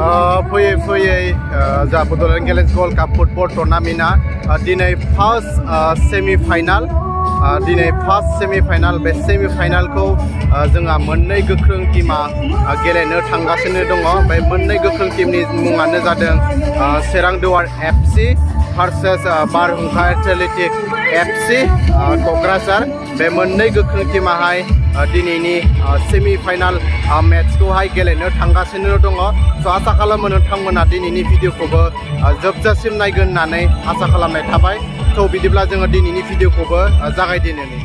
फैयै फैयै जा बड'लेण्ड गेलेन्स वर्ल्ड काप फुटबल टुर्नामेन्टआ दिनै फार्स्ट सेमिफाइनाल दिनै फार्स्ट सेमिफाइनाल बे सेमिफाइनालखौ जोंहा मोननै गोख्रों टीमा गेलेनो थांगासिनो दङ। बे मोननै गोख्रों टीमनि मुङानो जादों चिरां दुवार एफसि भार्सेस बारहुंखा एथलेटिक एफसि क'क्राझार। बे मोननै गोख्रों टीमाहाय दिनैनि सेमिफाइनाल मेट्सखौहाय गेलेनो थांगासिनो दङ। स' आसा खालामो नोंथांमोना दिनैनि भिडिअखौबो जोबजासिम नायगोन होननानै आसा खालामनाय थाबाय। थ' बिदिब्ला जोङो दिनैनि भिडिअखौबो जागायदिनोनि।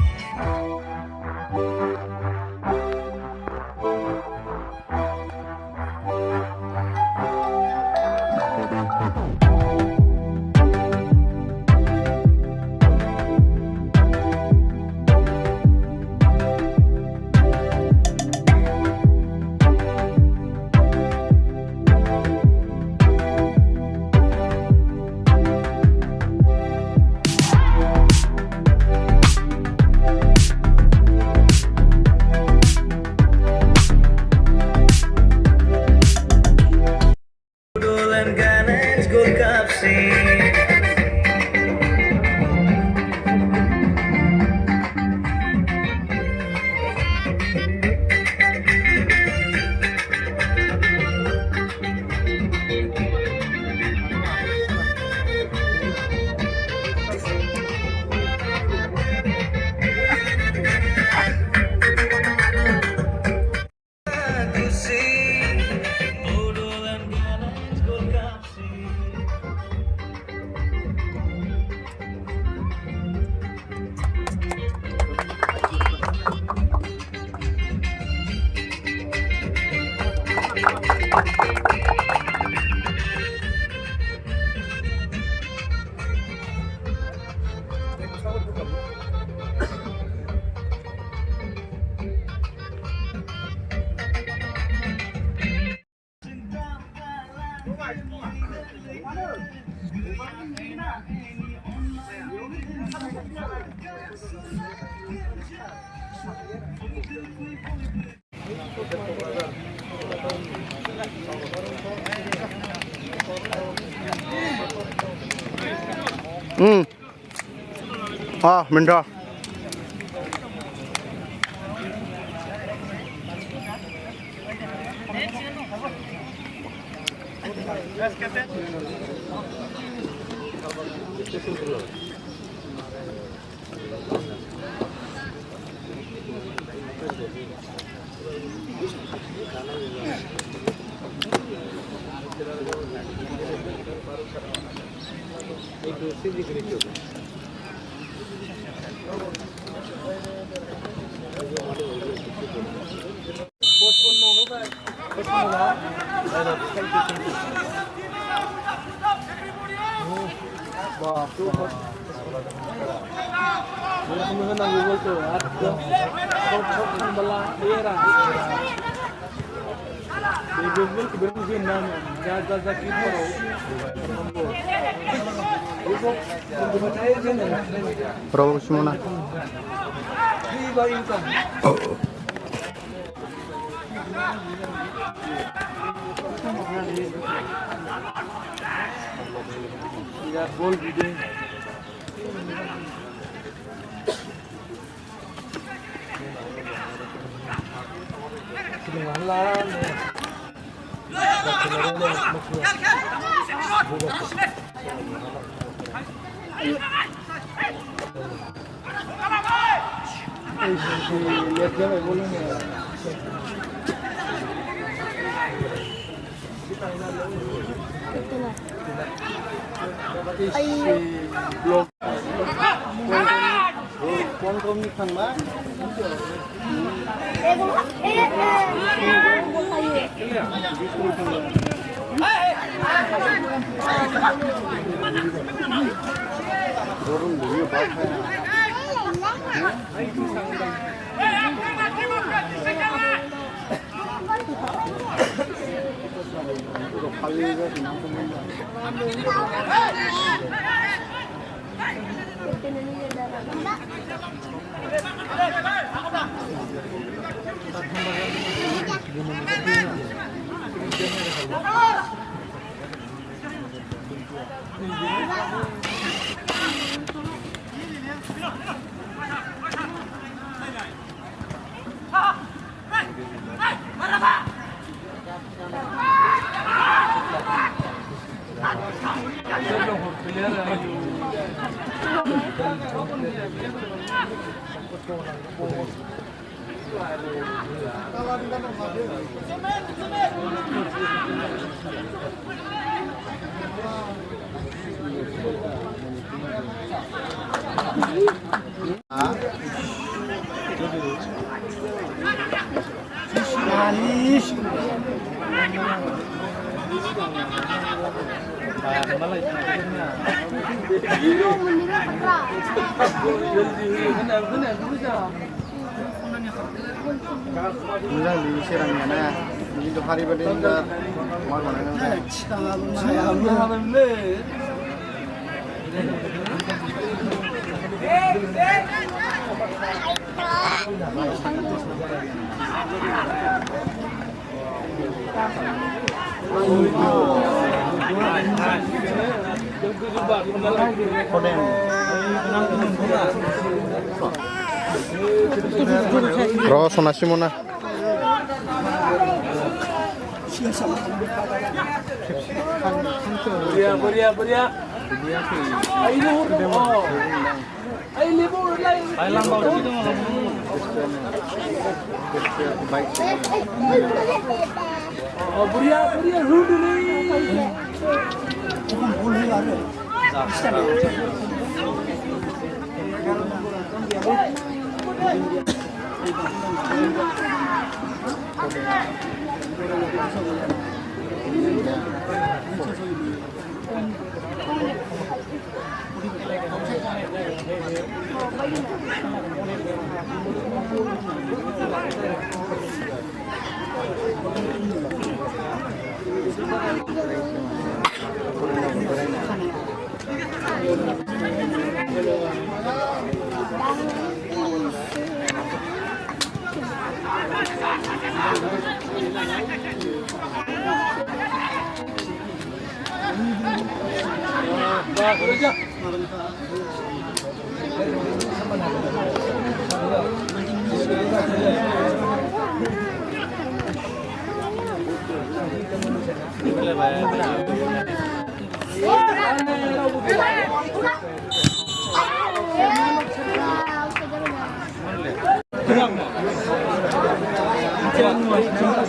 Minta. Berapa semua? Mula di serangnya na, ini tu hari berdeng dah, mau mana kan? Ro sonasi mona. Beria.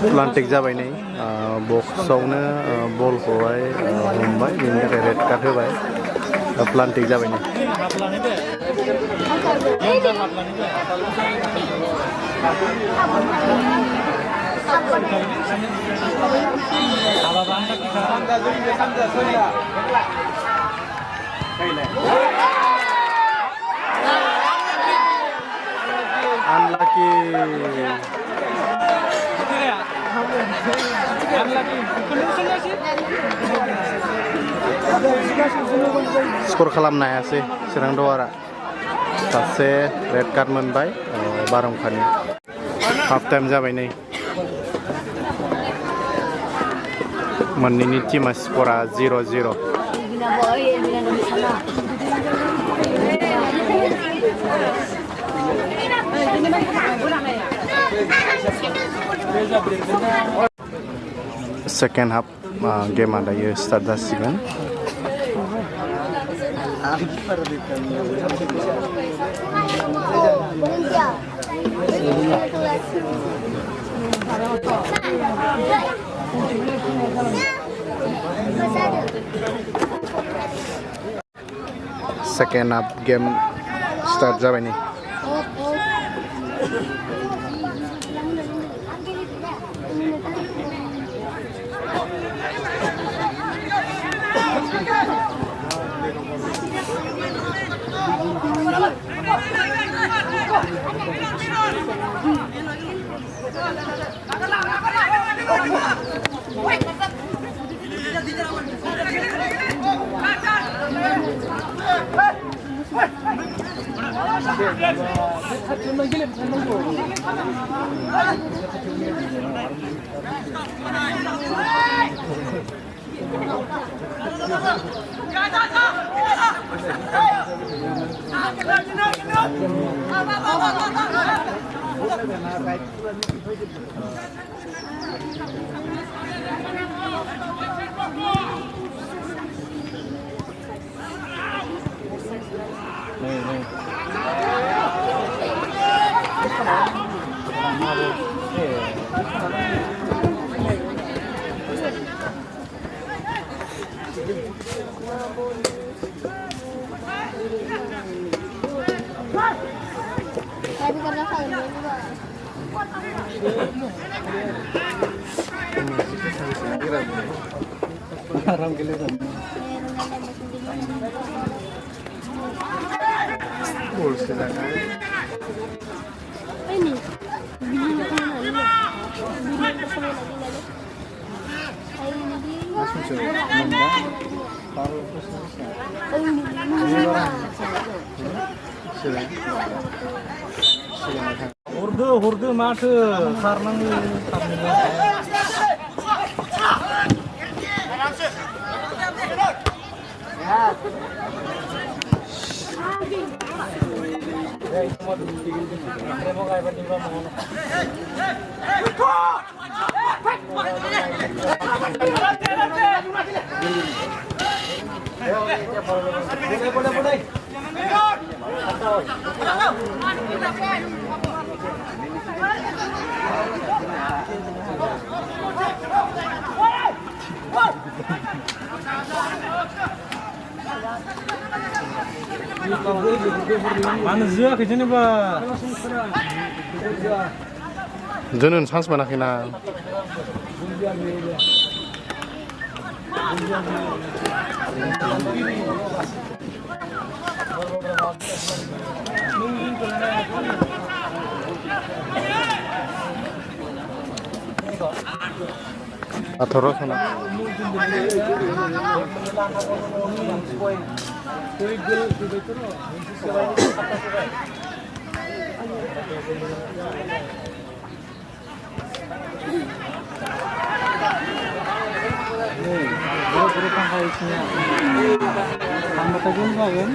Plantik जाबाय नै बक्सआवनो बलखौहाय हमबाय बेनि थाखाय रेड कार्ड होबाय प्लान्टिक जाबाय नै unlucky skor खालामनो हायासै चिरां दवारा सासे रेड कार्ड मोनबाय बारंखानि हाफ टाइम जाबाय नै मोननैनि टीमा स्करा 0-0 second half game दायो start जासिगोन second half game start जाबाय नै Tapi karena saya juga. Haram giliran. Ini. Bili ko na nila. Bili ko na nila. Ay hindi. Ay Hurdu hurdu mat sarnang tamila. Manusia ke sini, Pak. 저는 상스만 하기나. 아 더러서나. Buru-buru pangkal isinya. Tambah tajam kan?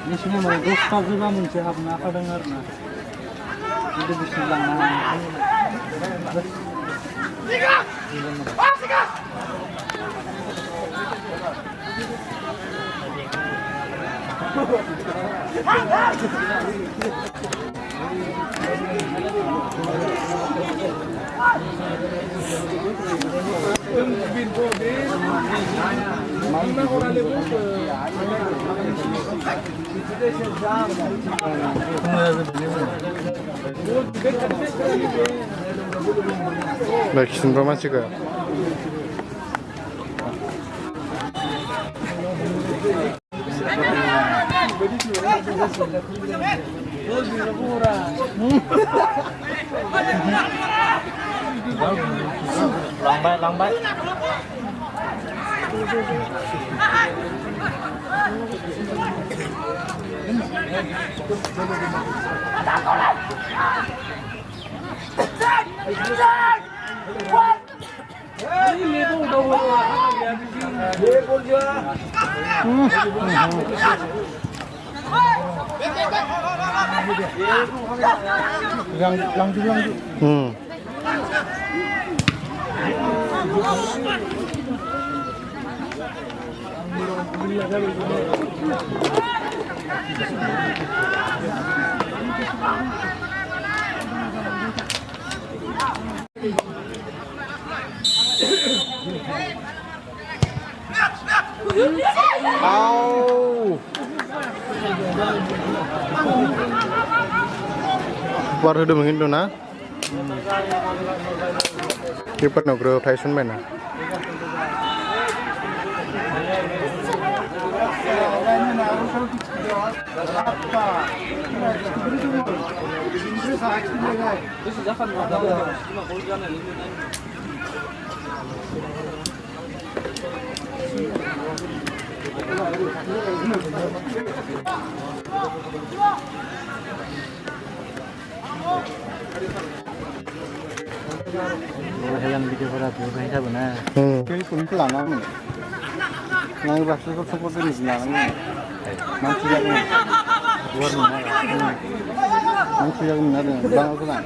Ini semua mau dosa juga menjawab apa dengar nah. Itu bisa bilang nah. 나 기준로만 찍어요. Lambat, lambat. Lanjut. Au. Baru udah mungkin tuh nah. Kita nongkrong Tyson mana? हेलां भिडिअफोरा बेवहाय जाबोना बेखौ लानांगोन नांगौबासो गथ'फोर दोननोसो लानांगोन मानसि जागोन गुवार नङा मानसि जागोन आरो बाङाव गोनां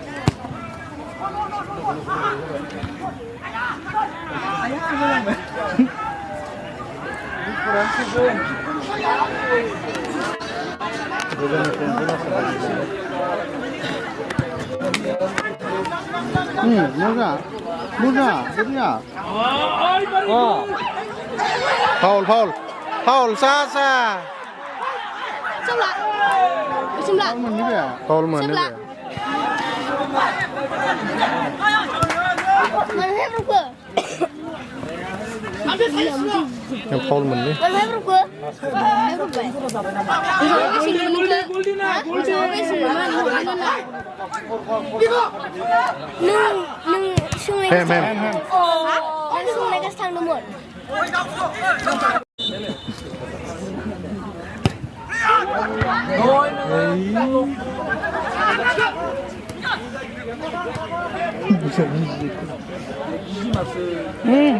मोजां मोजां बोरिया फाउल सा Sebelah. मोननि बे फाउल मोननि बे Mana berapa? yang faul menni Mana berapa?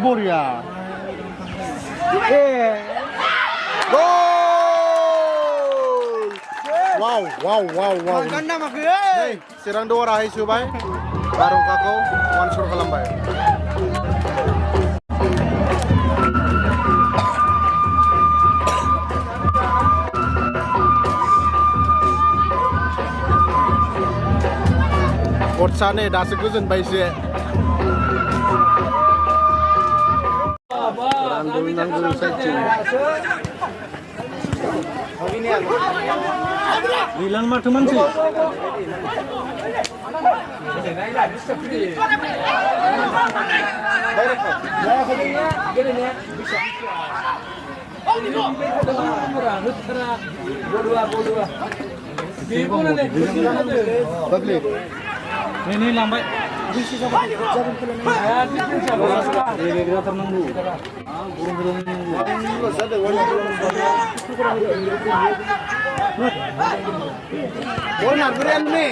Boria. Gol! Wow. Ganda makai. Hey, serang dua rahai subai. Barung kako, one shot kalambai. Kotsane dasu goजोन बायसे Bilang mah teman sih. Ini lambat. Dia termenunggu. Bola berian nih.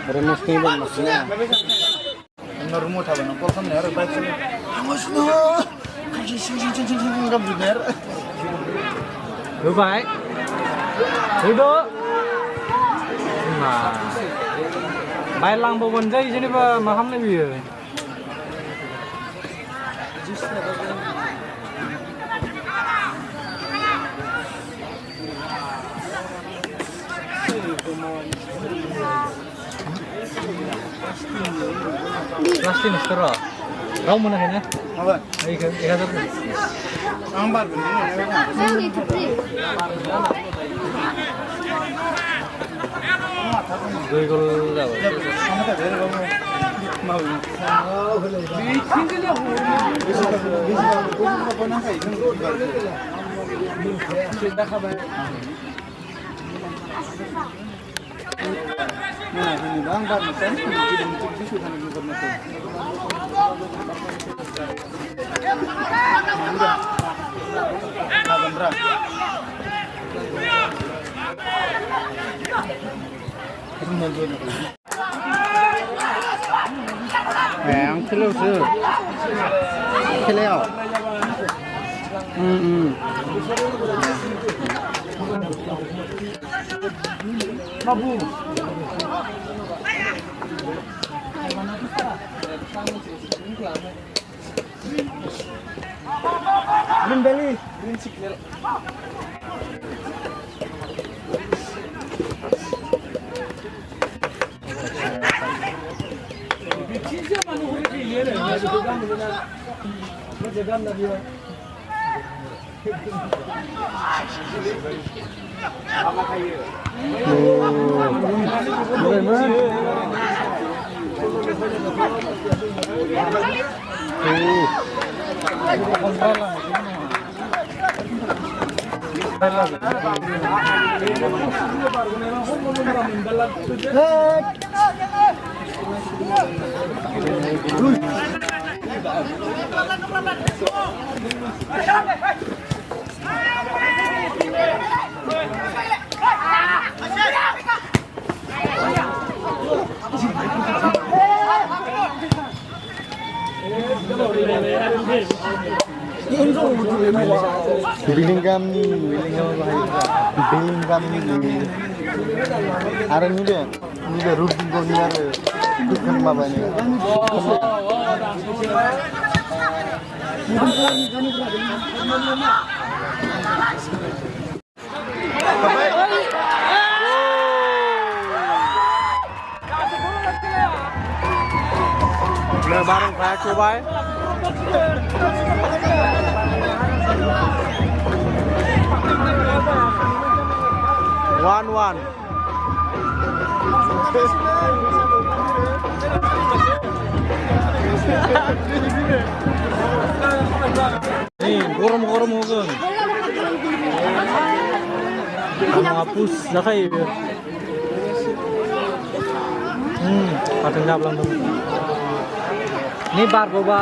Remus nih bang maksudnya. Normal था बना call करने यार bike से मसनो सिंग बेर Dubai. Hido. Nah. Bailang bobon jai jenis apa maham ni biar. Plastik mistera. Kau mana kena? apa Ikan tu. ambar begini Ini putri. Dua gol dah. sama tak ada kamu mau nah ini bang bang misalnya jadi untuk bisu kan juga betul Yang kilo se, kilo. Mabu. Green Belly, green signal. Bellingham आरो नैबे रुडनिगरनि आरो गोख्रों माबानि बारहुंखाया खोबाय 1-1 nih gorong-gorong hogeun hapus zakai pateng jablang tuh ini bar boba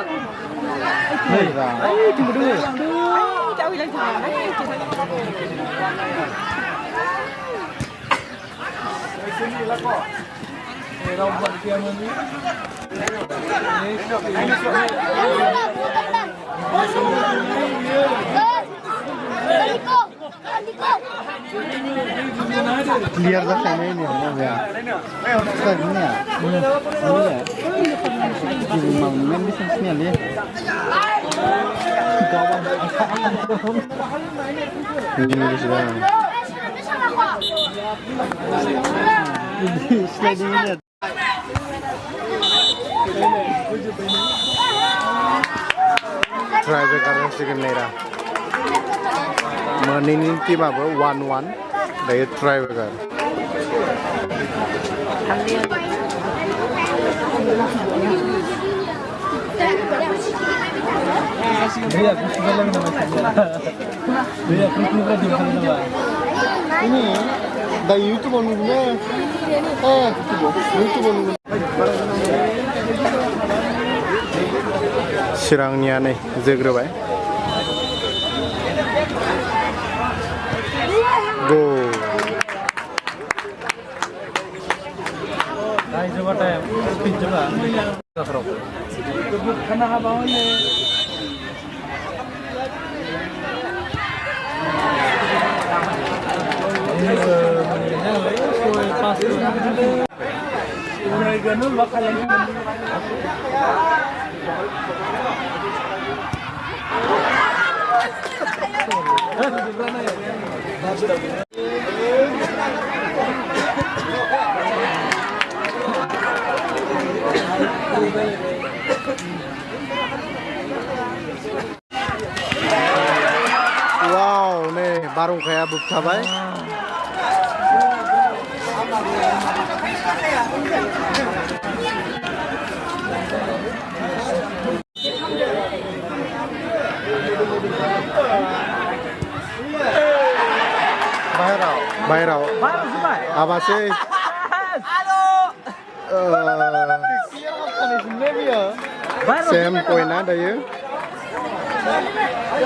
nih ayo tunggu dulu jauh lagi Clear the time ini ya. Sekarang ya. Ini mau main di sini ni. Kawan. Ini di sini. Sliding ini. Try karena second later. Menin tim apa 1-1 dari try kan. Ini dari YouTube onunnya. YouTube onunnya. Sirangnya nih zegrobai. Go. Dai coba time. Speed coba. Terus. Kebut kena bawahnya. Ini pas. Udah ganul bakalan. Wow, nih barhunkaya buktabai. Bayrau. Apa sih? Same point ada ya?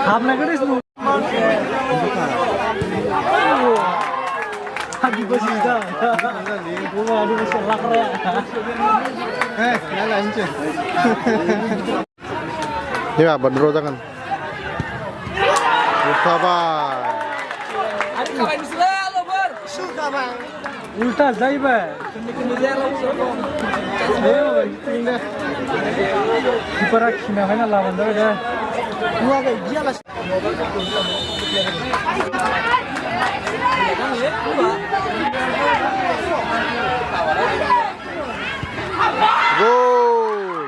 Hamna keris nu. Hadi basida. Gua adu bisa lakar ya. Nyala anjir. Ya, bener jangan. Sabar. Ulta jaiba. Para kina hana lawan dah. Gua ga jala. Goal.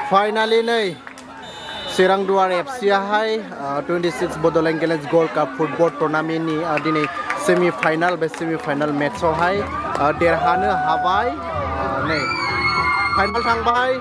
Finally nih Serang Duar FC hai 26 Bodoland Gallants Gold Cup Football Tournament ni dini semi final match hai derhana habai nih final thangbai